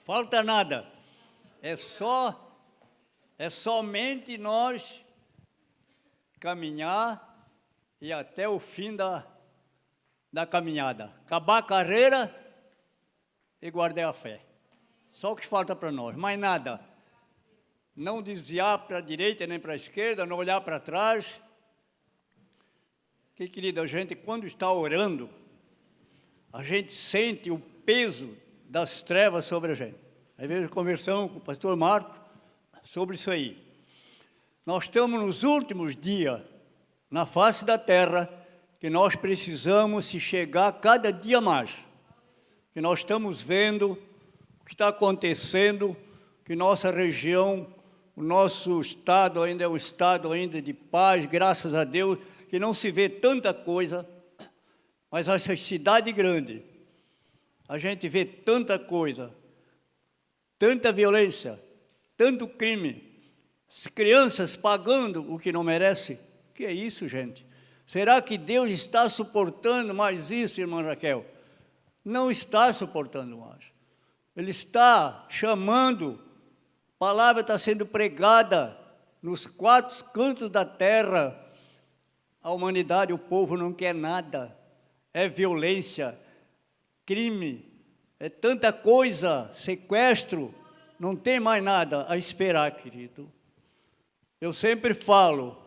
Falta nada. É somente nós caminhar e até o fim da caminhada. Acabar a carreira e guardar a fé. Só o que falta para nós, mais nada. Não desviar para a direita nem para a esquerda, não olhar para trás. Que, querida, a gente, quando está orando, a gente sente o peso das trevas sobre a gente. Às vezes conversamos com o pastor Marcos sobre isso aí. Nós estamos nos últimos dias, na face da terra, que nós precisamos se chegar cada dia mais. Que nós estamos vendo o que está acontecendo, que nossa região, o nosso estado ainda é um estado ainda de paz, graças a Deus, que não se vê tanta coisa, mas essa cidade grande, a gente vê tanta coisa, tanta violência, tanto crime, as crianças pagando o que não merece. Que é isso, gente? Será que Deus está suportando mais isso, irmã Raquel? Não está suportando mais. Ele está chamando, a palavra está sendo pregada nos quatro cantos da terra. A humanidade, o povo não quer nada. É violência, crime, é tanta coisa, sequestro, não tem mais nada a esperar, querido. Eu sempre falo,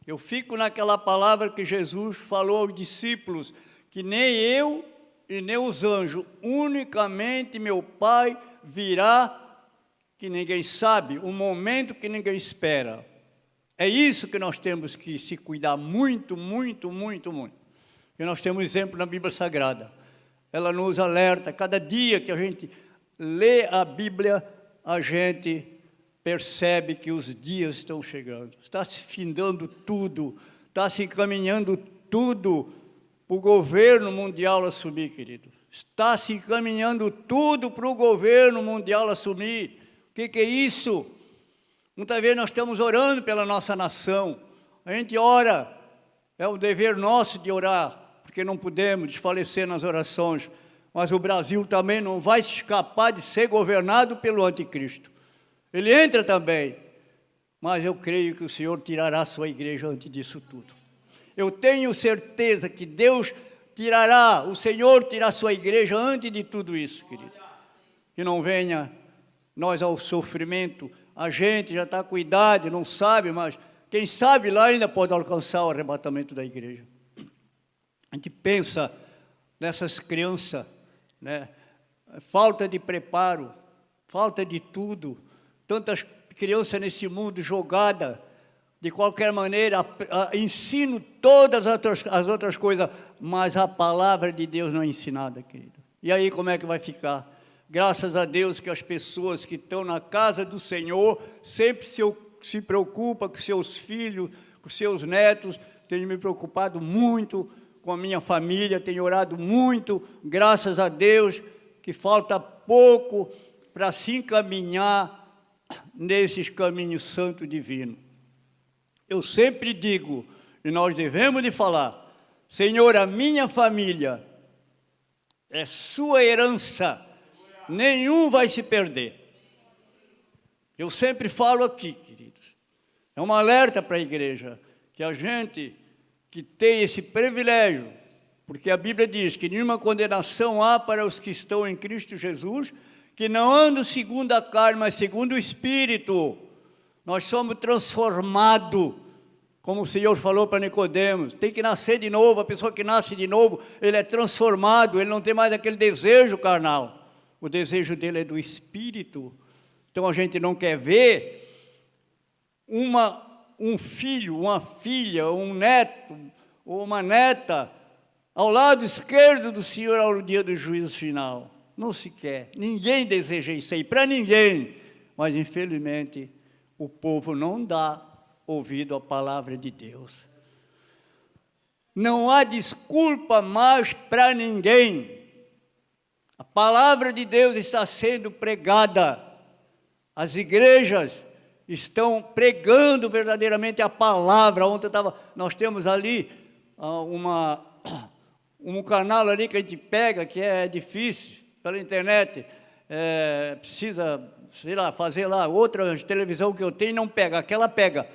eu fico naquela palavra que Jesus falou aos discípulos, que nem eu e nem os anjos, unicamente meu Pai virá, que ninguém sabe, um momento que ninguém espera. É isso que nós temos que se cuidar muito, muito, muito, muito. E nós temos exemplo na Bíblia Sagrada. Ela nos alerta, cada dia que a gente lê a Bíblia, a gente percebe que os dias estão chegando. Está se findando tudo, está se encaminhando tudo para o governo mundial assumir, querido. Está se encaminhando tudo para o governo mundial assumir. O que é isso? Muitas vezes nós estamos orando pela nossa nação. A gente ora, é o dever nosso de orar, porque não podemos desfalecer nas orações, mas o Brasil também não vai se escapar de ser governado pelo anticristo. Ele entra também, mas eu creio que o Senhor tirará a sua igreja antes disso tudo. Eu tenho certeza que Deus tirará, o Senhor tirará a sua igreja antes de tudo isso, querido. Que não venha nós ao sofrimento. A gente já está com idade, não sabe, mas quem sabe lá ainda pode alcançar o arrebatamento da igreja. A gente pensa nessas crianças, né? Falta de preparo, falta de tudo, tantas crianças nesse mundo jogadas, de qualquer maneira, ensino todas as outras coisas, mas a palavra de Deus não é ensinada, querido. E aí como é que vai ficar? Graças a Deus que as pessoas que estão na casa do Senhor sempre se preocupam com seus filhos, com seus netos. Tenho me preocupado muito com a minha família, tenho orado muito, graças a Deus, que falta pouco para se encaminhar nesses caminhos santos divinos. Eu sempre digo, e nós devemos de falar, Senhor, a minha família é sua herança, nenhum vai se perder. Eu sempre falo aqui, queridos, é um alerta para a igreja, que a gente que tem esse privilégio, porque a Bíblia diz que nenhuma condenação há para os que estão em Cristo Jesus, que não andam segundo a carne, mas segundo o Espírito. Nós somos transformados, como o Senhor falou para Nicodemos, tem que nascer de novo. A pessoa que nasce de novo, ele é transformado, ele não tem mais aquele desejo carnal. O desejo dele é do Espírito. Então a gente não quer ver um filho, uma filha, um neto ou uma neta ao lado esquerdo do Senhor ao dia do juízo final. Não se quer, ninguém deseja isso aí, para ninguém. Mas infelizmente o povo não dá ouvido à palavra de Deus. Não há desculpa mais para ninguém. A palavra de Deus está sendo pregada. As igrejas estão pregando verdadeiramente a palavra. Ontem nós temos ali um canal ali que a gente pega, que é difícil, pela internet, precisa, sei lá, fazer lá outra televisão que eu tenho, não pega. Aquela pega.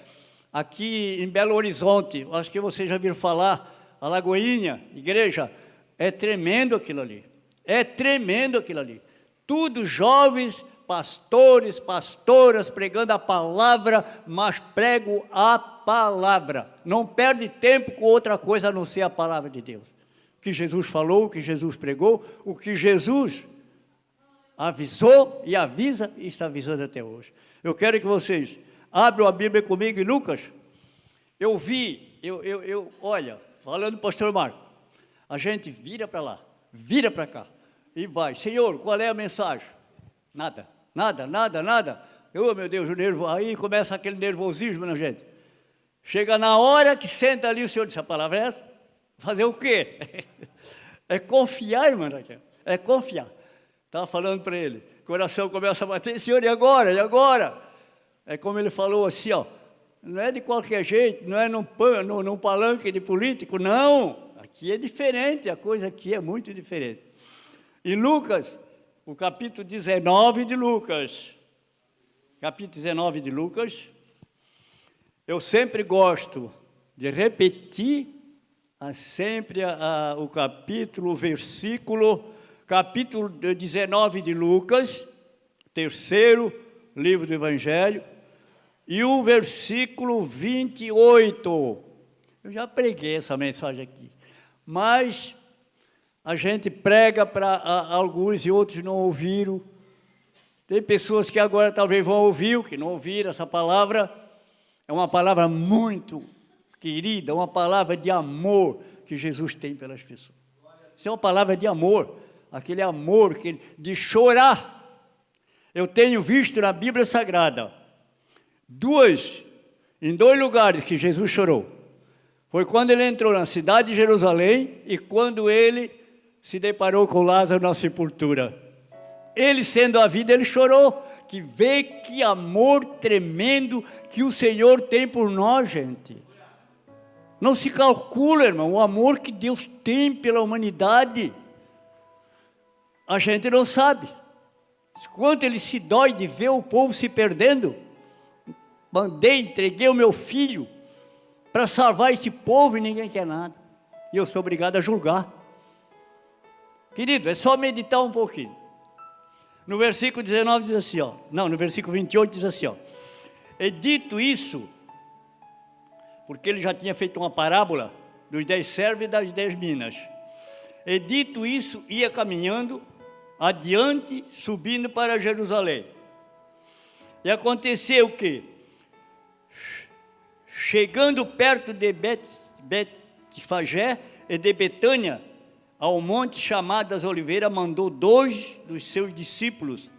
Aqui em Belo Horizonte, acho que vocês já viram falar, a Lagoinha, igreja, é tremendo aquilo ali. É tremendo aquilo ali. Tudo jovens, pastores, pastoras, pregando a palavra, mas prego a palavra. Não perde tempo com outra coisa a não ser a palavra de Deus. O que Jesus falou, o que Jesus pregou, o que Jesus avisou e avisa e está avisando até hoje. Eu quero que vocês abram a Bíblia comigo em Lucas. Olha, falando do pastor Marco, a gente vira para lá, vira para cá e vai. Senhor, qual é a mensagem? Nada. Oh, meu Deus, aí começa aquele nervosismo na gente. Chega na hora que senta ali, o Senhor diz, a palavra é essa? Fazer o quê? É confiar, irmão, é confiar. Estava falando para ele, o coração começa a bater, Senhor, e agora? E agora? É como ele falou assim, ó, não é de qualquer jeito, não é num palanque de político, não. Aqui é diferente, a coisa aqui é muito diferente. Em Lucas, o capítulo 19 de Lucas, eu sempre gosto de repetir o capítulo, o versículo, capítulo 19 de Lucas, terceiro livro do Evangelho, e o versículo 28. Eu já preguei essa mensagem aqui, mas a gente prega para alguns e outros não ouviram. Tem pessoas que agora talvez vão ouvir, que não ouviram essa palavra. É uma palavra muito querida, uma palavra de amor que Jesus tem pelas pessoas. Isso é uma palavra de amor, aquele amor de chorar. Eu tenho visto na Bíblia Sagrada, em dois lugares que Jesus chorou. Foi quando ele entrou na cidade de Jerusalém e quando ele se deparou com Lázaro na sepultura. Ele, sendo a vida, ele chorou. Que vê que amor tremendo que o Senhor tem por nós, gente. Não se calcula, irmão, o amor que Deus tem pela humanidade. A gente não sabe. Quanto ele se dói de ver o povo se perdendo. Entreguei o meu filho para salvar esse povo e ninguém quer nada. E eu sou obrigado a julgar. Querido, é só meditar um pouquinho. No versículo 19 diz assim, no versículo 28 diz assim, e dito isso, porque ele já tinha feito uma parábola dos 10 servos e das 10 minas. E dito isso, ia caminhando adiante, subindo para Jerusalém. E aconteceu que, chegando perto de Betfagé e de Betânia, ao monte chamado das Oliveiras, mandou 2 dos seus discípulos,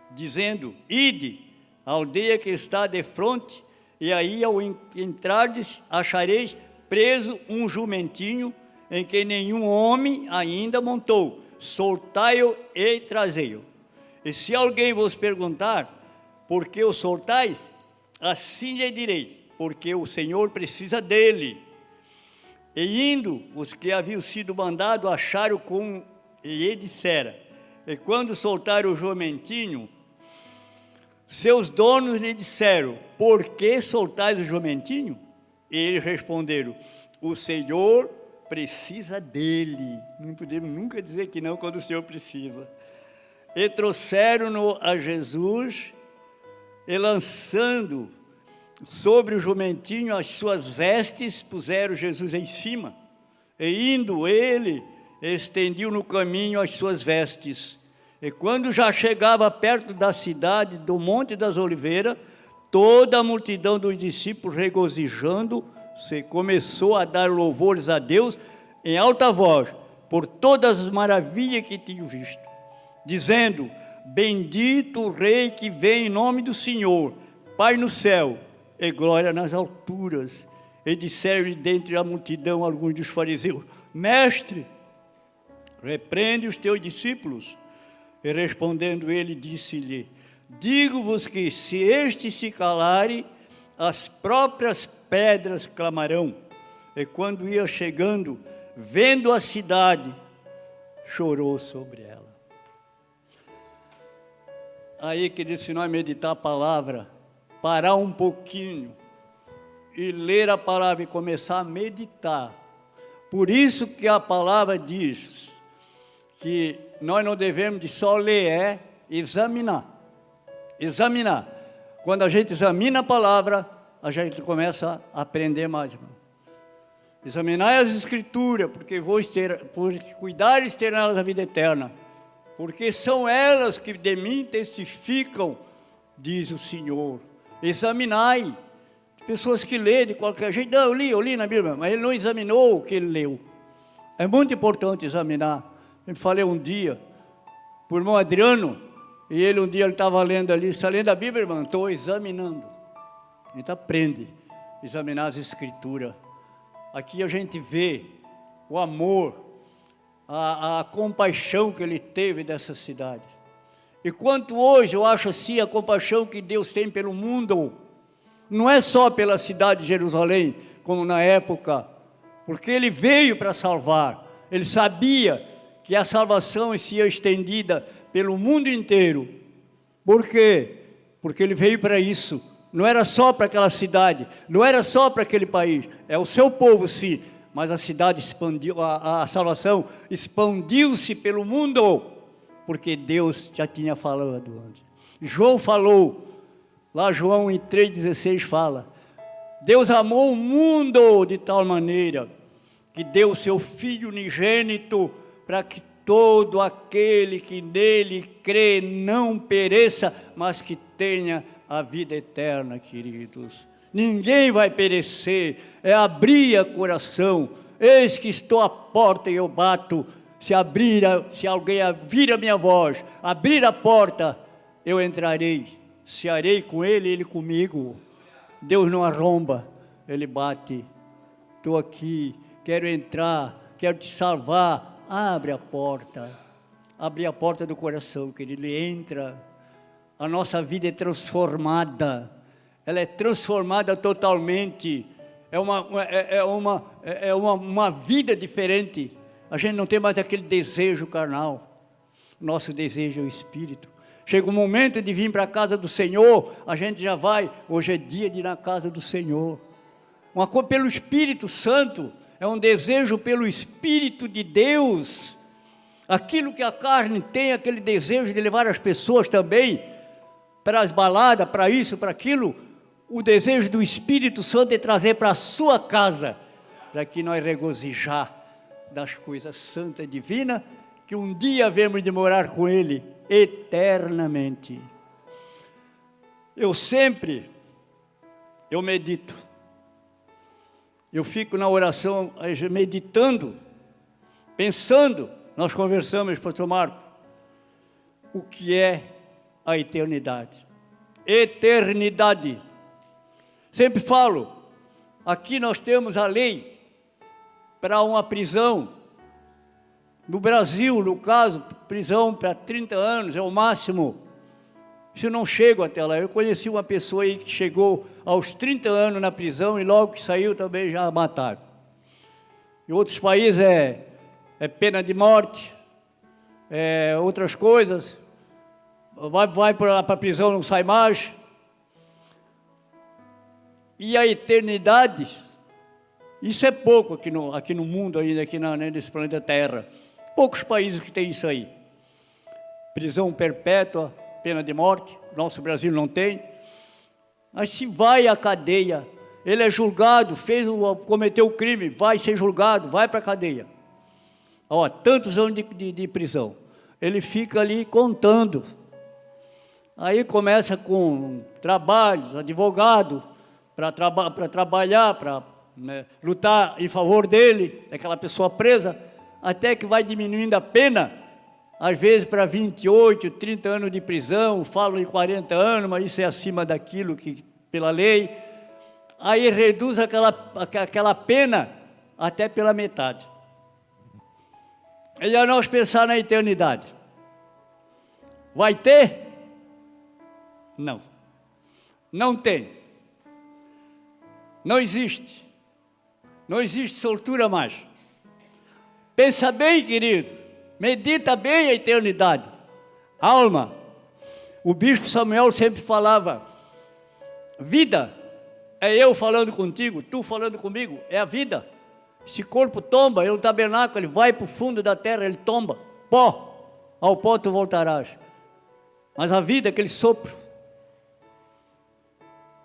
dizendo, ide à aldeia que está defronte, e aí ao entrardes, achareis preso um jumentinho, em que nenhum homem ainda montou, soltai-o e trazei-o. E se alguém vos perguntar, por que o soltais? Assim lhe direis, porque o Senhor precisa dele. E indo, os que haviam sido mandados acharam com lhe dissera. E quando soltaram o jumentinho, seus donos lhe disseram, por que soltais o jumentinho? E eles responderam, o Senhor precisa dele. Não podemos nunca dizer que não quando o Senhor precisa. E trouxeram-no a Jesus, e lançando sobre o jumentinho as suas vestes, puseram Jesus em cima, e indo ele, estendiu no caminho as suas vestes. E quando já chegava perto da cidade do Monte das Oliveiras, toda a multidão dos discípulos, regozijando-se, começou a dar louvores a Deus em alta voz, por todas as maravilhas que tinham visto, dizendo, bendito o Rei que vem em nome do Senhor, Pai no céu, e glória nas alturas. E disseram-lhe dentre a multidão alguns dos fariseus, mestre, repreende os teus discípulos. E respondendo ele, disse-lhe, digo-vos que se estes se calarem, as próprias pedras clamarão. E quando ia chegando, vendo a cidade, chorou sobre ela. Aí, querido, se nós meditar a palavra, parar um pouquinho e ler a palavra e começar a meditar. Por isso que a palavra diz que nós não devemos de só ler, é examinar. Examinar. Quando a gente examina a palavra, a gente começa a aprender mais, irmão. Examinar as Escrituras, porque cuidar e ter nelas a vida eterna. Porque são elas que de mim testificam, diz o Senhor. Examinai. Pessoas que lêem de qualquer jeito, não, eu li na Bíblia, mas ele não examinou o que ele leu. É muito importante examinar. Eu falei um dia para o irmão Adriano, e ele um dia estava lendo ali, está lendo a Bíblia, irmão? Estou examinando. A gente aprende a examinar as Escrituras. Aqui a gente vê o amor, a compaixão que ele teve dessa cidade. E quanto hoje eu acho assim a compaixão que Deus tem pelo mundo, não é só pela cidade de Jerusalém, como na época, porque ele veio para salvar. Ele sabia que a salvação seria estendida pelo mundo inteiro. Por quê? Porque ele veio para isso. Não era só para aquela cidade, não era só para aquele país. É o seu povo, sim, mas a cidade expandiu, a salvação expandiu-se pelo mundo, porque Deus já tinha falado antes. João falou, lá João em 3,16 fala, Deus amou o mundo de tal maneira que deu o seu Filho unigênito para que todo aquele que nele crê não pereça, mas que tenha a vida eterna, queridos. Ninguém vai perecer, é abrir o coração. Eis que estou à porta e eu bato. Se alguém ouvir a minha voz, abrir a porta, eu entrarei. Cearei com ele, ele comigo. Deus não arromba, ele bate. Estou aqui, quero entrar, quero te salvar. Abre a porta do coração, querido, ele entra. A nossa vida é transformada, ela é transformada totalmente. É uma vida diferente. A gente não tem mais aquele desejo carnal. Nosso desejo é o Espírito. Chega o momento de vir para a casa do Senhor, a gente já vai. Hoje é dia de ir na casa do Senhor. Uma coisa pelo Espírito Santo, é um desejo pelo Espírito de Deus. Aquilo que a carne tem, aquele desejo de levar as pessoas também para as baladas, para isso, para aquilo. O desejo do Espírito Santo é trazer para a sua casa, para que nós regozijar das coisas santas e divinas, que um dia havemos de morar com Ele eternamente. Eu medito, eu fico na oração meditando, pensando. Nós conversamos, pastor Marco, o que é a eternidade. Eternidade. Sempre falo, aqui nós temos a lei para uma prisão. No Brasil, no caso, prisão para 30 anos é o máximo. Isso não chega até lá. Eu conheci uma pessoa aí que chegou aos 30 anos na prisão e logo que saiu também já mataram. Em outros países é pena de morte, outras coisas. Vai para a prisão, não sai mais. E a eternidade, isso é pouco aqui no mundo ainda, nesse planeta Terra. Poucos países que têm isso aí. Prisão perpétua, pena de morte, nosso Brasil não tem. Mas se vai à cadeia, ele é julgado, cometeu o crime, vai ser julgado, vai para a cadeia. Tantos anos de prisão. Ele fica ali contando. Aí começa com trabalhos, advogado, para trabalhar, para lutar em favor dele, daquela pessoa presa, até que vai diminuindo a pena, às vezes para 28, 30 anos de prisão, falam em 40 anos, mas isso é acima daquilo que, pela lei. Aí reduz aquela pena até pela metade. Melhor nós pensar na eternidade. Vai ter? Não. Não tem. Não existe. Não existe soltura mais. Pensa bem, querido. Medita bem a eternidade. Alma, O bispo Samuel sempre falava, vida é eu falando contigo, tu falando comigo, é a vida. Esse corpo tomba, é um tabernáculo, ele vai para o fundo da terra, ele tomba, pó, ao pó tu voltarás. Mas a vida, aquele sopro,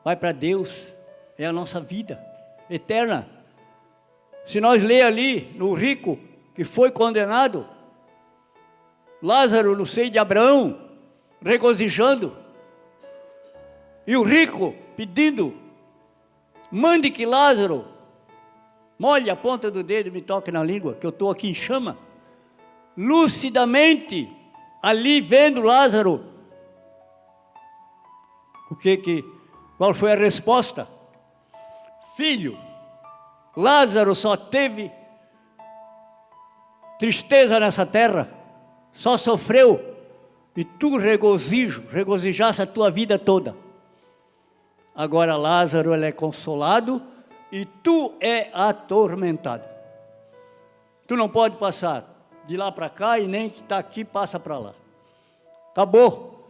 vai para Deus, é a nossa vida eterna. Se nós ler ali, no rico que foi condenado, Lázaro no seio de Abraão, regozijando, e o rico pedindo, mande que Lázaro molhe a ponta do dedo e me toque na língua, que eu estou aqui em chama. Lucidamente, ali vendo Lázaro, qual foi a resposta? Filho, Lázaro só teve tristeza nessa terra, só sofreu, e tu regozijasse a tua vida toda. Agora Lázaro ele é consolado e tu é atormentado. Tu não pode passar de lá para cá e nem que está aqui passa para lá. Acabou.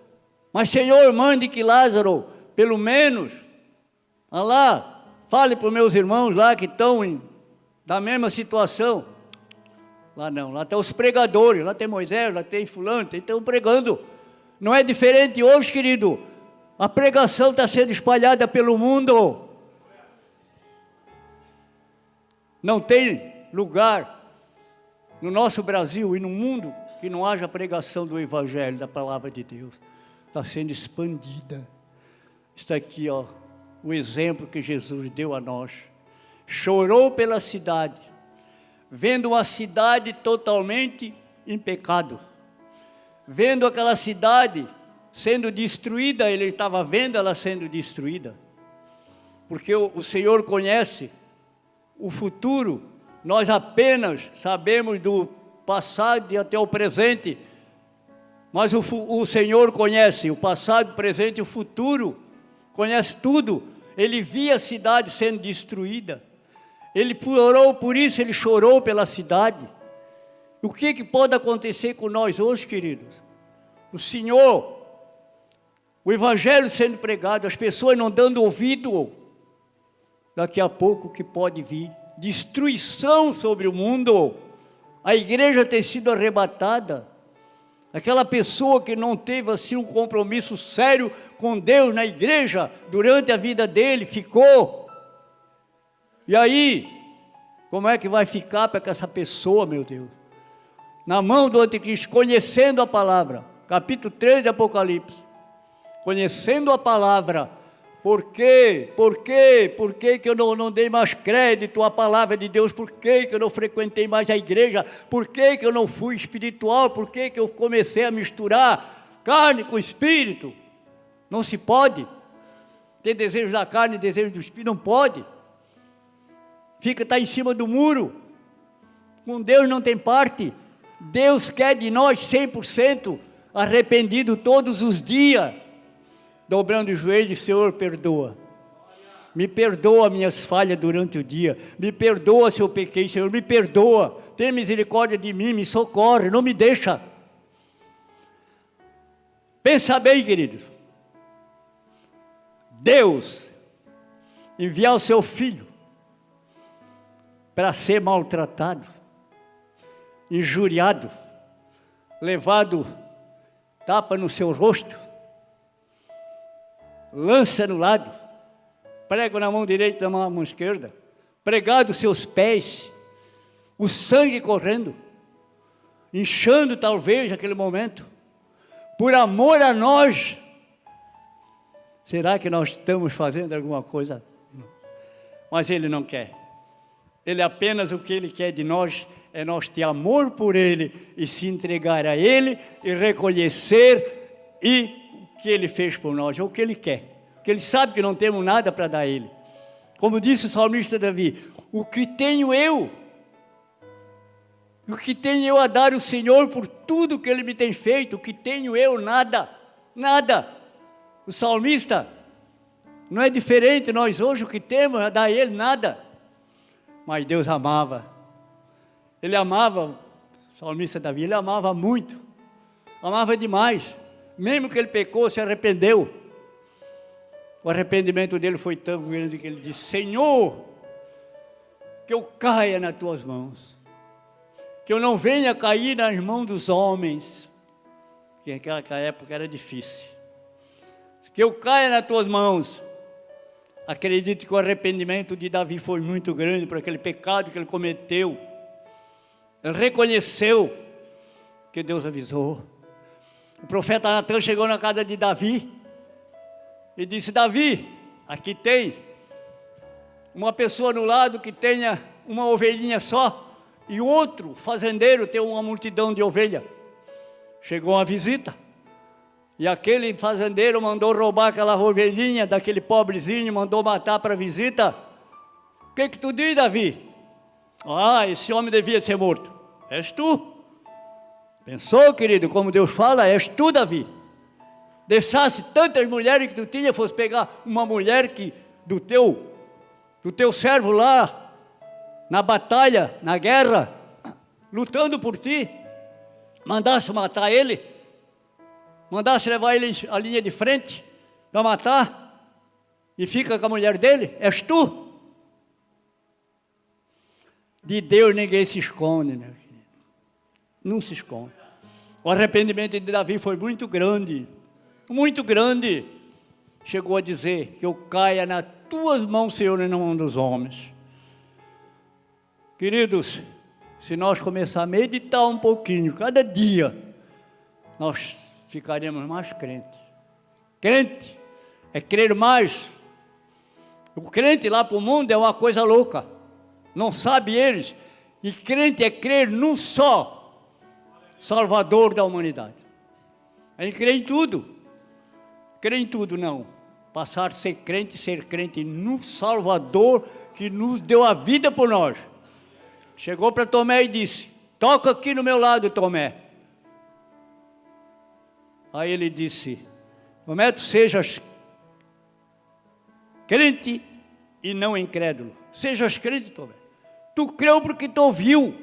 Mas Senhor, mande que Lázaro, pelo menos, lá, fale para os meus irmãos lá que estão na mesma situação. Lá não, lá estão os pregadores, lá tem Moisés, lá tem fulano, estão pregando. Não é diferente hoje, querido. A pregação está sendo espalhada pelo mundo. Não tem lugar no nosso Brasil e no mundo que não haja pregação do Evangelho, da Palavra de Deus. Está sendo expandida. Está aqui, ó, o exemplo que Jesus deu a nós. Chorou pela cidade, vendo uma cidade totalmente em pecado, vendo aquela cidade sendo destruída, ele estava vendo ela sendo destruída, porque o Senhor conhece o futuro, nós apenas sabemos do passado e até o presente, mas o Senhor conhece o passado, o presente e o futuro, conhece tudo. Ele via a cidade sendo destruída, ele orou por isso, ele chorou pela cidade. O que pode acontecer com nós hoje, queridos? O Senhor, o Evangelho sendo pregado, as pessoas não dando ouvido, daqui a pouco que pode vir destruição sobre o mundo, a igreja ter sido arrebatada, aquela pessoa que não teve assim um compromisso sério com Deus na igreja, durante a vida dele, ficou. E aí, como é que vai ficar para essa pessoa, meu Deus? Na mão do anticristo, conhecendo a palavra, capítulo 3 de Apocalipse, conhecendo a palavra. Por quê? Por que eu não dei mais crédito à palavra de Deus? Por que eu não frequentei mais a igreja? Por que eu não fui espiritual? Por que eu comecei a misturar carne com espírito? Não se pode. Ter desejo da carne e desejo do espírito, não pode. Está em cima do muro. Com Deus não tem parte. Deus quer de nós 100% arrependido todos os dias. Dobrando os joelhos, Senhor, perdoa. Me perdoa minhas falhas durante o dia. Me perdoa se eu pequei, Senhor, me perdoa. Tem misericórdia de mim, me socorre, não me deixa. Pensa bem, querido. Deus enviar o seu filho para ser maltratado, injuriado, levado tapa no seu rosto, lança no lado, prego na mão direita, na mão esquerda, pregado os seus pés, o sangue correndo, inchando talvez naquele momento, por amor a nós. Será que nós estamos fazendo alguma coisa? Mas Ele não quer. Ele apenas, o que Ele quer de nós é nós ter amor por Ele e se entregar a Ele e reconhecer o que Ele fez por nós, é o que Ele quer, porque Ele sabe que não temos nada para dar a Ele. Como disse o salmista Davi, o que tenho eu a dar ao Senhor por tudo que Ele me tem feito, o que tenho eu? Nada, nada. O salmista não é diferente, nós hoje o que temos a dar a Ele? Nada. Mas Deus amava, Ele amava, o salmista Davi, ele amava muito, amava demais, Mesmo que ele pecou, se arrependeu. O arrependimento dele foi tão grande que ele disse: Senhor, que eu caia nas tuas mãos, que eu não venha cair nas mãos dos homens, que naquela época era difícil, que eu caia nas tuas mãos. Acredito que o arrependimento de Davi foi muito grande por aquele pecado que ele cometeu. Ele reconheceu que Deus avisou. O profeta Natan chegou na casa de Davi e disse: Davi, aqui tem uma pessoa no lado que tenha uma ovelhinha só, e outro fazendeiro tem uma multidão de ovelha. Chegou uma visita, e aquele fazendeiro mandou roubar aquela ovelhinha daquele pobrezinho, mandou matar para a visita. O que tu diz, Davi? Ah, esse homem devia ser morto. És tu. Pensou, querido, como Deus fala? És tu, Davi. Deixasse tantas mulheres que tu tinha, fosse pegar uma mulher que do teu servo lá, na batalha, na guerra, lutando por ti, mandasse matar ele, mandasse levar ele à linha de frente para matar, e fica com a mulher dele? És tu? De Deus ninguém se esconde, meu querido. Não se esconde. O arrependimento de Davi foi muito grande, muito grande. Chegou a dizer: que eu caia nas tuas mãos, Senhor, e não mão dos homens. Queridos, se nós começarmos a meditar um pouquinho, cada dia, nós ficaremos mais crentes. Crente é crer mais. O crente lá para o mundo é uma coisa louca, não sabe eles. E crente é crer num só Salvador da humanidade. Ele crê em tudo. Crê em tudo, não. Passar a ser crente no Salvador que nos deu a vida por nós. Chegou para Tomé e disse: toca aqui no meu lado, Tomé. Aí ele disse: Tomé, tu sejas crente e não incrédulo. Sejas crente, Tomé. Tu creu porque tu ouviu.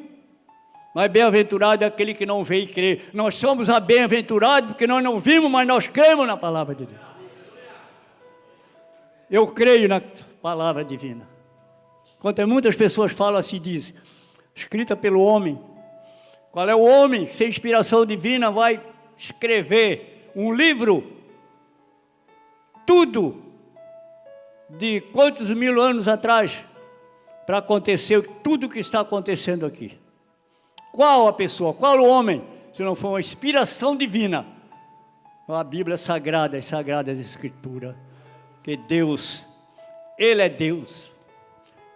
Mas bem-aventurado é aquele que não vê e crê. Nós somos bem-aventurados porque nós não vimos, mas nós cremos na palavra de Deus. Eu creio na palavra divina. Quanto muitas pessoas falam assim, dizem, escrita pelo homem. Qual é o homem que sem inspiração divina vai escrever um livro? Tudo de quantos mil anos atrás para acontecer tudo o que está acontecendo aqui. Qual a pessoa, qual o homem, se não for uma inspiração divina? A Bíblia sagrada, as sagradas escrituras, que Deus, Ele é Deus,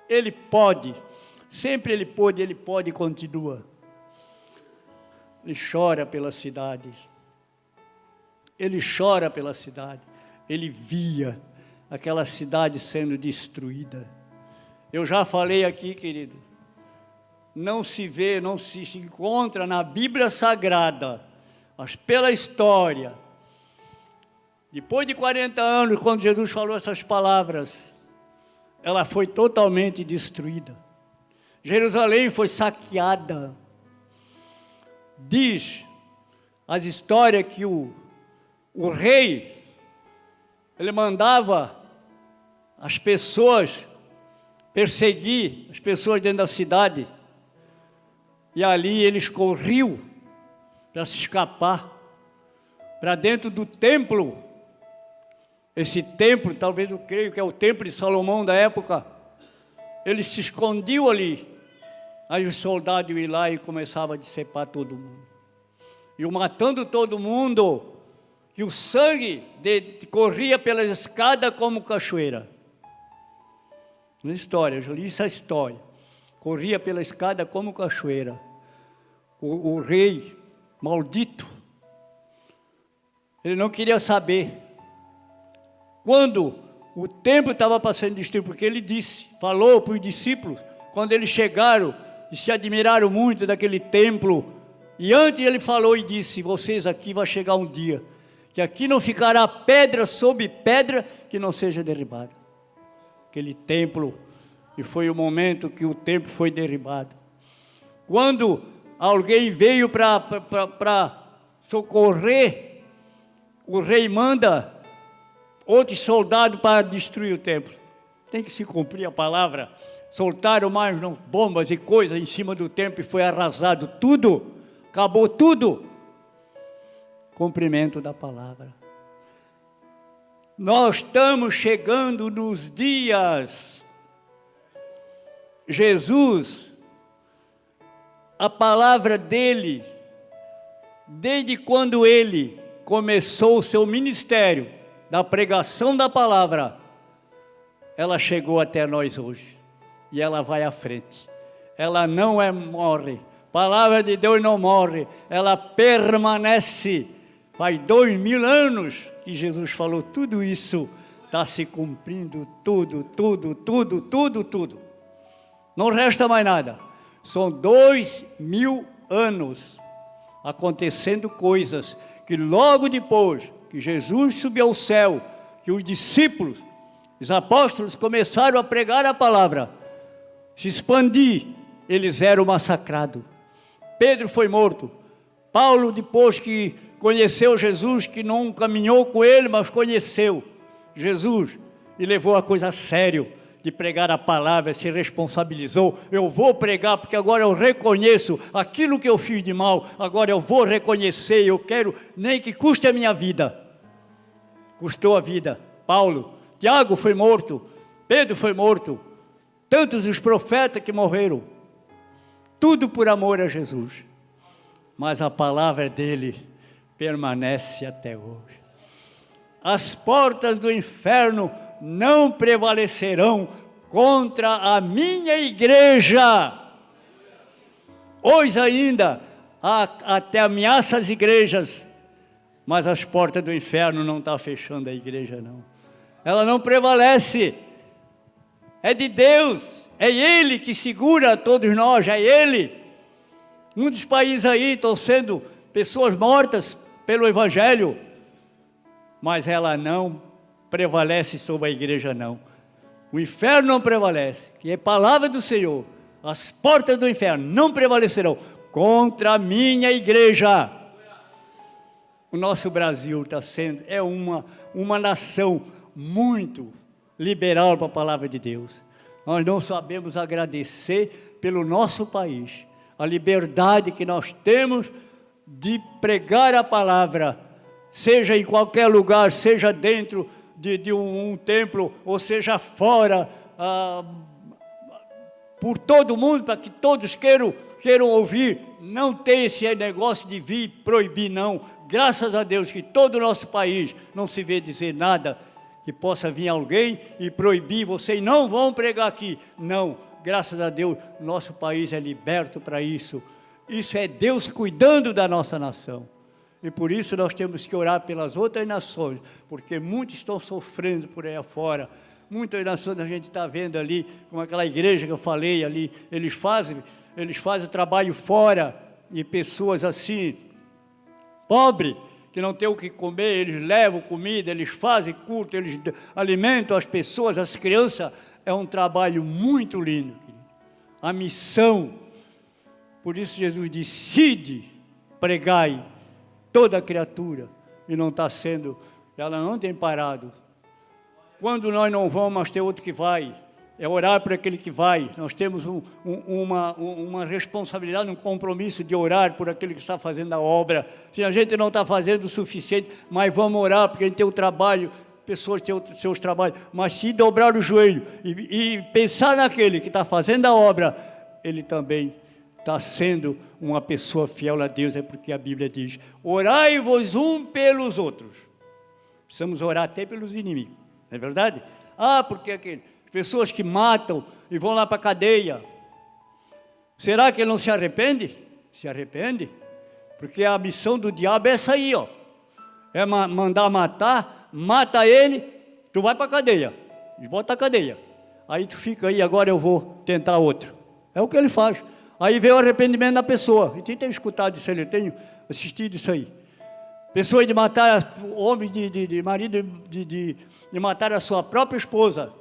Ele pode, sempre Ele pode e continua. Ele chora pela cidade, Ele chora pela cidade, Ele via aquela cidade sendo destruída. Eu já falei aqui, querido, não se vê, não se encontra na Bíblia Sagrada, mas pela história. Depois de 40 anos, quando Jesus falou essas palavras, ela foi totalmente destruída. Jerusalém foi saqueada. Diz as histórias que o rei, ele mandava as pessoas perseguir as pessoas dentro da cidade, e ali eles corriam para se escapar para dentro do templo. Esse templo, talvez eu creio que é o templo de Salomão da época, eles se escondiam ali. Aí os soldados iam lá e começavam a decepar todo mundo. E matando todo mundo, e o sangue corria pela escada como cachoeira. Na história, eu já li essa história. Corria pela escada como cachoeira. O rei maldito, ele não queria saber. Quando o templo estava passando destruído, porque ele falou para os discípulos, quando eles chegaram e se admiraram muito daquele templo, e antes ele falou e disse: vocês aqui vai chegar um dia, que aqui não ficará pedra sobre pedra que não seja derribada. Aquele templo, e foi o momento que o templo foi derribado. Quando alguém veio para socorrer o rei manda outros soldados para destruir o templo. Tem que se cumprir a palavra. Soltaram mais bombas e coisas em cima do templo e foi arrasado tudo. Acabou tudo. Cumprimento da palavra. Nós estamos chegando nos dias. Jesus, a palavra dele, desde quando ele começou o seu ministério, da pregação da palavra, ela chegou até nós hoje. E ela vai à frente. Ela não morre. A palavra de Deus não morre. Ela permanece. Faz 2000 anos que Jesus falou tudo isso. Está se cumprindo tudo. Não resta mais nada. São 2000 anos acontecendo coisas que logo depois que Jesus subiu ao céu, que os discípulos, os apóstolos começaram a pregar a palavra, se expandir, eles eram massacrados. Pedro foi morto. Paulo, depois que conheceu Jesus, que não caminhou com ele, mas conheceu Jesus e levou a coisa a sério de pregar a palavra, se responsabilizou. Eu vou pregar porque agora eu reconheço aquilo que eu fiz de mal, agora eu vou reconhecer, eu quero, nem que custe a minha vida. Custou a vida. Paulo, Tiago foi morto, Pedro foi morto, tantos os profetas que morreram, tudo por amor a Jesus, mas a palavra dele permanece até hoje. As portas do inferno não prevalecerão contra a minha igreja. Hoje ainda há até ameaça às igrejas, mas as portas do inferno não estão fechando a igreja, não. Ela não prevalece. É de Deus, é Ele que segura todos nós, é Ele. Muitos países aí estão sendo pessoas mortas pelo Evangelho, mas ela não prevalece sobre a igreja, não. O inferno não prevalece, que é palavra do Senhor. As portas do inferno não prevalecerão contra a minha igreja. O nosso Brasil é uma nação muito liberal para a palavra de Deus. Nós não sabemos agradecer pelo nosso país, a liberdade que nós temos de pregar a palavra, seja em qualquer lugar, seja dentro de um templo, ou seja fora, por todo mundo, para que todos queiram ouvir. Não tem esse negócio de vir proibir, não. Graças a Deus que todo o nosso país não se vê dizer nada que possa vir alguém e proibir, vocês não vão pregar aqui. Não, graças a Deus, nosso país é liberto para isso. Isso é Deus cuidando da nossa nação. E por isso nós temos que orar pelas outras nações, porque muitos estão sofrendo por aí afora. Muitas nações a gente está vendo ali, como aquela igreja que eu falei ali, eles fazem trabalho fora, e pessoas assim, pobres, que não tem o que comer, eles levam comida, eles fazem culto, eles alimentam as pessoas, as crianças. É um trabalho muito lindo. A missão. Por isso Jesus decide pregai toda criatura, e não está sendo, ela não tem parado. Quando nós não vamos, mas tem outro que vai. É orar por aquele que vai. Nós temos uma responsabilidade, um compromisso de orar por aquele que está fazendo a obra. Se a gente não está fazendo o suficiente, mas vamos orar, porque a gente tem o trabalho, pessoas têm os seus trabalhos, mas se dobrar o joelho e pensar naquele que está fazendo a obra, ele também está sendo uma pessoa fiel a Deus. É porque a Bíblia diz, orai-vos um pelos outros. Precisamos orar até pelos inimigos, não é verdade? Porque pessoas que matam e vão lá para a cadeia, será que ele não se arrepende? Se arrepende, porque a missão do diabo é essa aí, ó. É mandar matar, mata ele, tu vai para a cadeia, bota a cadeia, aí tu fica aí, agora eu vou tentar outro. É o que ele faz. Aí vem o arrependimento da pessoa. E tem escutado isso aí, eu tenho assistido isso aí. Pessoas de matar homens, de marido, de matar a sua própria esposa.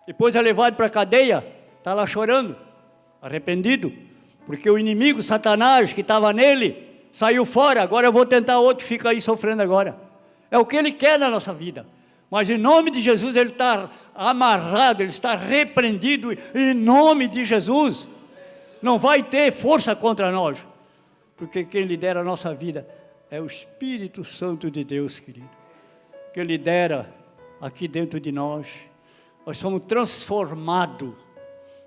Depois é levado para a cadeia, está lá chorando, arrependido, porque o inimigo, Satanás, que estava nele, saiu fora. Agora eu vou tentar outro, fica aí sofrendo agora. É o que Ele quer na nossa vida. Mas em nome de Jesus, Ele está amarrado, Ele está repreendido em nome de Jesus. Não vai ter força contra nós, porque quem lidera a nossa vida é o Espírito Santo de Deus, querido. Que lidera aqui dentro de nós. Nós somos transformados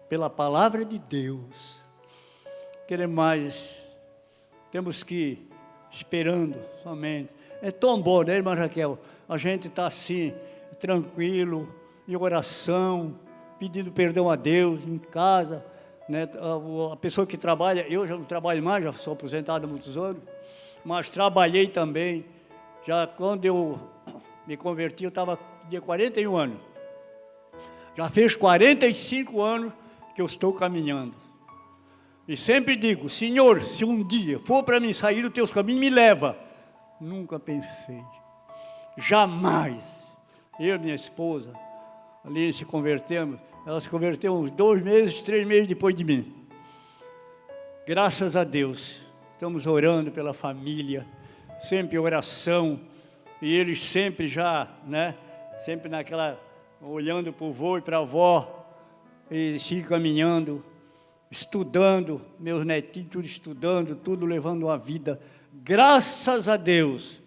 pela palavra de Deus. Queremos mais, temos que ir esperando somente. É tão bom, né, irmã Raquel? A gente está assim, tranquilo, em oração, pedindo perdão a Deus, em casa, né? A pessoa que trabalha, eu já não trabalho mais, já sou aposentado há muitos anos, mas trabalhei também. Já quando eu me converti, eu estava de 41 anos. Já fez 45 anos que eu estou caminhando. E sempre digo, Senhor, se um dia for para mim sair dos teus caminhos, me leva. Nunca pensei, jamais. Eu e minha esposa, ali se convertemos, ela se converteu uns 2 meses, 3 meses depois de mim. Graças a Deus, estamos orando pela família, sempre oração, e eles sempre já, né, sempre naquela, olhando para o vô e para a avó, e se caminhando, estudando, meus netinhos tudo estudando, tudo levando uma vida, graças a Deus.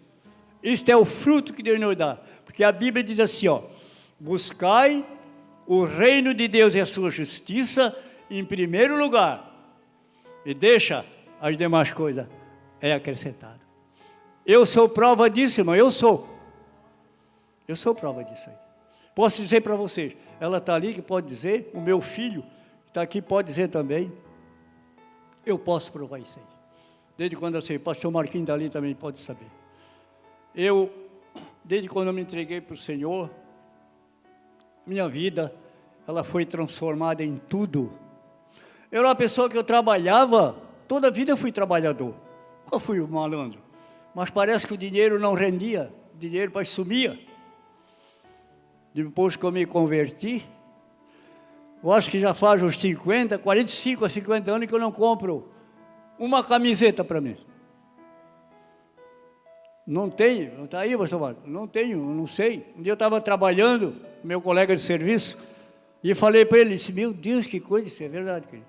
Isto é o fruto que Deus nos dá, porque a Bíblia diz assim, ó, buscai o reino de Deus e a sua justiça em primeiro lugar, e deixa as demais coisas acrescentado. Eu sou prova disso, irmão, eu sou prova disso aí. Posso dizer para vocês, ela está ali que pode dizer, o meu filho está aqui, pode dizer também, eu posso provar isso aí. Desde quando eu sei, o pastor Marquinhos está ali também pode saber. Desde quando eu me entreguei para o Senhor, minha vida, ela foi transformada em tudo. Eu era uma pessoa que eu trabalhava, toda a vida eu fui trabalhador. Nunca fui um malandro. Mas parece que o dinheiro não rendia, o dinheiro parece sumia. Depois que eu me converti, eu acho que já faz uns 45 a 50 anos que eu não compro uma camiseta para mim. Não tenho, está aí, pastor Marcos? Não tenho, não sei. Um dia eu estava trabalhando, meu colega de serviço, e falei para ele, disse, meu Deus, que coisa, isso é verdade, querido.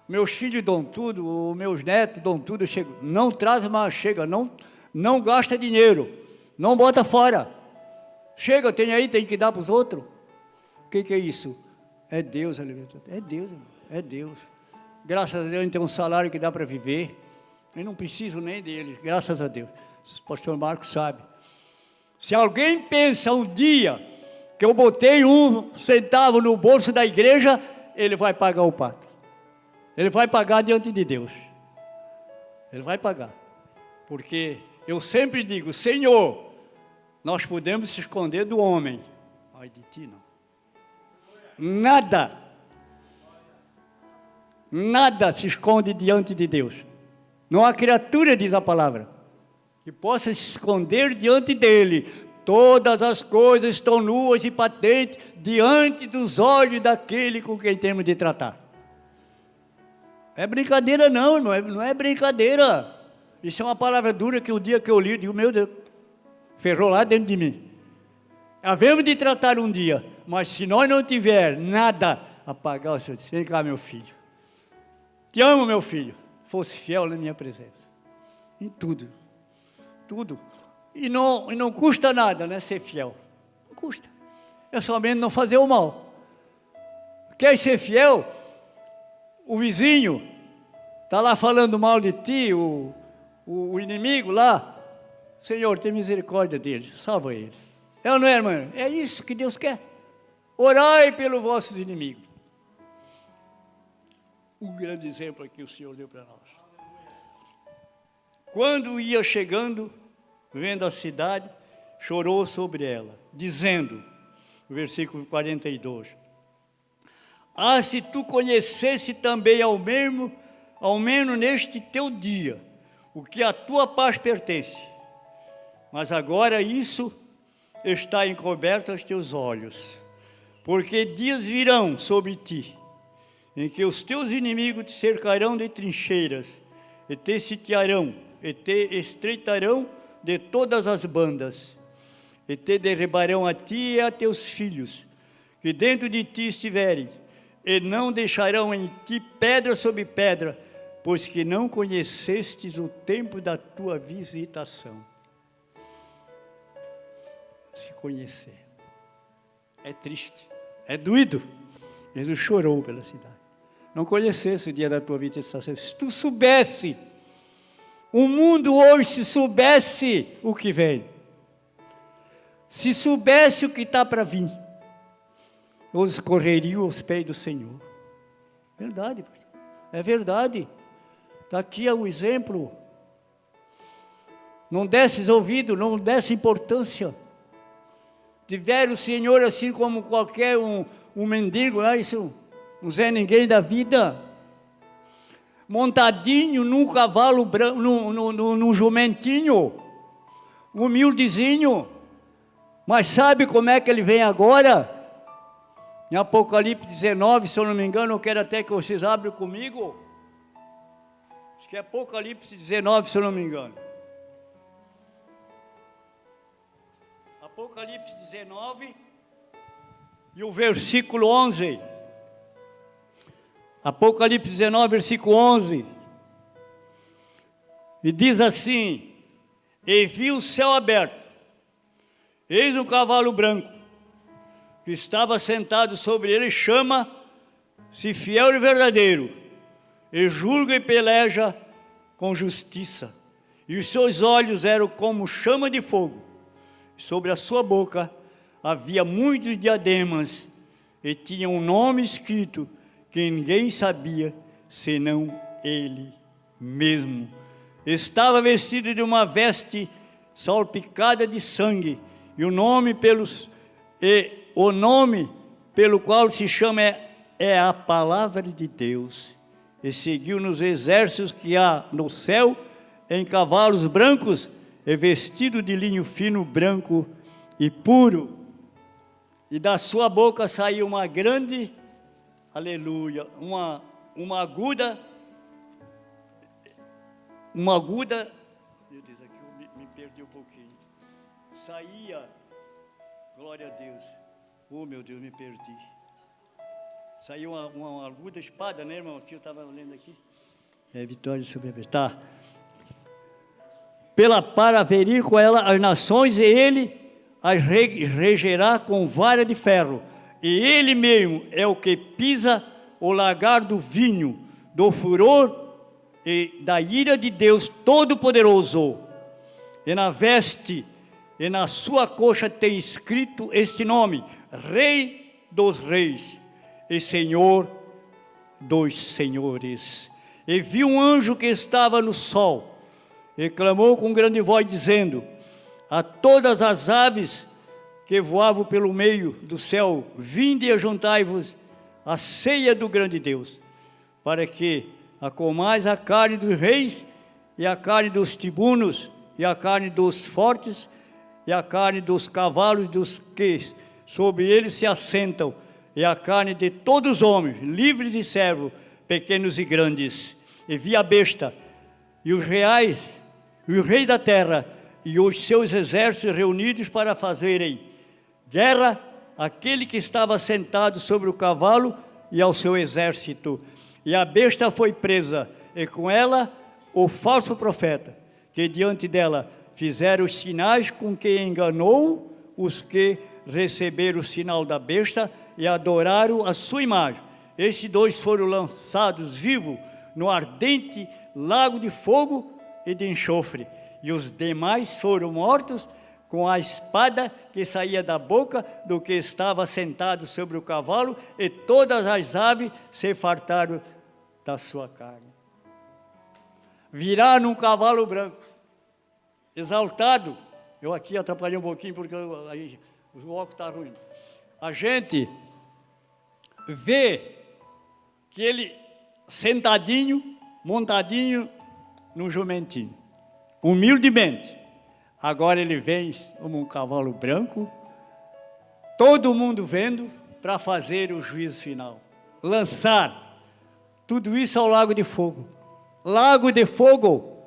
Meus filhos dão tudo, meus netos dão tudo, eu chego, não traz mais, chega, não gasta dinheiro, não bota fora. Chega, tem aí, tem que dar para os outros. O que é isso? É Deus, é Deus, irmão, é Deus. Graças a Deus, a gente tem um salário que dá para viver. Eu não preciso nem deles, graças a Deus. O pastor Marcos sabe. Se alguém pensa um dia que eu botei 1 centavo no bolso da igreja, ele vai pagar o pato. Ele vai pagar diante de Deus. Ele vai pagar. Porque eu sempre digo, Senhor, nós podemos se esconder do homem. Ai, de ti não. Nada se esconde diante de Deus. Não há criatura, diz a palavra, que possa se esconder diante dele. Todas as coisas estão nuas e patentes diante dos olhos daquele com quem temos de tratar. É brincadeira não, irmão, não é brincadeira. Isso é uma palavra dura que o dia que eu li, eu digo, meu Deus, ferrou lá dentro de mim. Havemos de tratar um dia, mas se nós não tiver nada a pagar, o Senhor disse, vem cá, meu filho. Te amo, meu filho. Fosse fiel na minha presença. Em tudo. Tudo. E não custa nada, né, ser fiel. Não custa. É somente não fazer o mal. Quer ser fiel? O vizinho está lá falando mal de ti, o inimigo lá. Senhor, tem misericórdia dele, salva ele. É ou não é, irmã? É isso que Deus quer. Orai pelos vossos inimigos. Um grande exemplo aqui o Senhor deu para nós. Quando ia chegando, vendo a cidade, chorou sobre ela, dizendo, no versículo 42, ah, se tu conhecesse também ao menos neste teu dia, o que a tua paz pertence, mas agora isso está encoberto aos teus olhos, porque dias virão sobre ti, em que os teus inimigos te cercarão de trincheiras, e te sitiarão, e te estreitarão de todas as bandas, e te derribarão a ti e a teus filhos, que dentro de ti estiverem, e não deixarão em ti pedra sobre pedra, pois que não conhecestes o tempo da tua visitação. Se conhecer. É triste, é doído. Jesus chorou pela cidade. Não conhecesse o dia da tua visitação. Se tu soubesse, o mundo hoje, se soubesse o que vem, se soubesse o que está para vir, os correriam aos pés do Senhor. Verdade, pastor. É verdade. Está aqui o exemplo. Não desses ouvido, não desse importância. Tiver o Senhor assim como qualquer um mendigo, isso, um Zé Ninguém da vida, montadinho num cavalo branco, num jumentinho, humildezinho. Mas sabe como é que ele vem agora? Em Apocalipse 19, se eu não me engano, eu quero até que vocês abrem comigo. Acho que é Apocalipse 19, se eu não me engano. Apocalipse 19 e o versículo 11. Apocalipse 19, versículo 11. E diz assim: e vi o céu aberto, eis um cavalo branco, que estava sentado sobre ele, chama-se Fiel e Verdadeiro, e julga e peleja com justiça. E os seus olhos eram como chama de fogo. Sobre a sua boca havia muitos diademas, e tinha um nome escrito que ninguém sabia, senão ele mesmo. Estava vestido de uma veste salpicada de sangue, e o nome pelo qual se chama é a palavra de Deus. E seguiu nos exércitos que há no céu, em cavalos brancos, e vestido de linho fino, branco e puro. E da sua boca saiu uma grande, aleluia, uma aguda, meu Deus, aqui eu me perdi um pouquinho. Saía, glória a Deus, oh meu Deus, me perdi. Saiu uma aguda espada, né, irmão? Aqui eu estava lendo aqui. É vitória sobre a besta. Tá. Para ferir com ela as nações, e ele as regerá com vara de ferro. E ele mesmo é o que pisa o lagar do vinho, do furor e da ira de Deus Todo-Poderoso. E na veste e na sua coxa tem escrito este nome: Rei dos Reis e Senhor dos Senhores. E vi um anjo que estava no sol, e clamou com grande voz, dizendo a todas as aves que voavam pelo meio do céu: vinde e ajuntai-vos à ceia do grande Deus, para que a comais a carne dos reis, e a carne dos tribunos, e a carne dos fortes, e a carne dos cavalos dos que sobre eles se assentam, e a carne de todos os homens, livres e servos, pequenos e grandes. E vi a besta, e os reis da terra, e os seus exércitos reunidos para fazerem guerra àquele que estava sentado sobre o cavalo e ao seu exército. E a besta foi presa, e com ela o falso profeta, que diante dela fizeram os sinais com que enganou os que receberam o sinal da besta e adoraram a sua imagem. Estes dois foram lançados vivos no ardente lago de fogo e de enxofre, e os demais foram mortos com a espada que saía da boca do que estava sentado sobre o cavalo, e todas as aves se fartaram da sua carne. Virá num cavalo branco, exaltado. Eu aqui atrapalhei um pouquinho porque aí o óculos está ruim. A gente vê que ele sentadinho, montadinho num jumentinho, humildemente. Agora ele vem como um cavalo branco, todo mundo vendo, para fazer o juízo final, lançar tudo isso ao lago de fogo. Lago de fogo,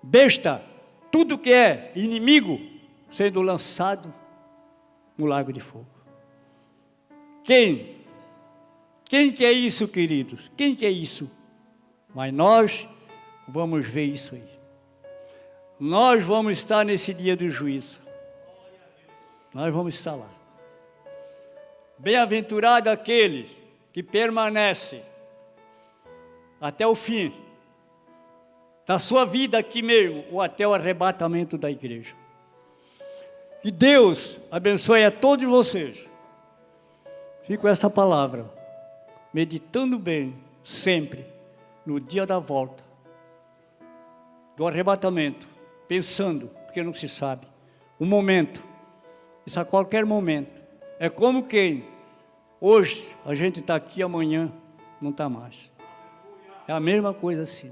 besta, tudo que é inimigo sendo lançado no lago de fogo. Quem? Quem que é isso, queridos? Quem que é isso? Mas nós vamos ver isso aí. Nós vamos estar nesse dia do juízo. Nós vamos estar lá. Bem-aventurado aquele que permanece até o fim da sua vida aqui mesmo, ou até o arrebatamento da igreja. Que Deus abençoe a todos vocês. Fico com essa palavra, meditando bem, sempre, no dia da volta, do arrebatamento, pensando, porque não se sabe, o momento, isso a qualquer momento. É como quem, hoje, a gente está aqui, amanhã não está mais. É a mesma coisa assim.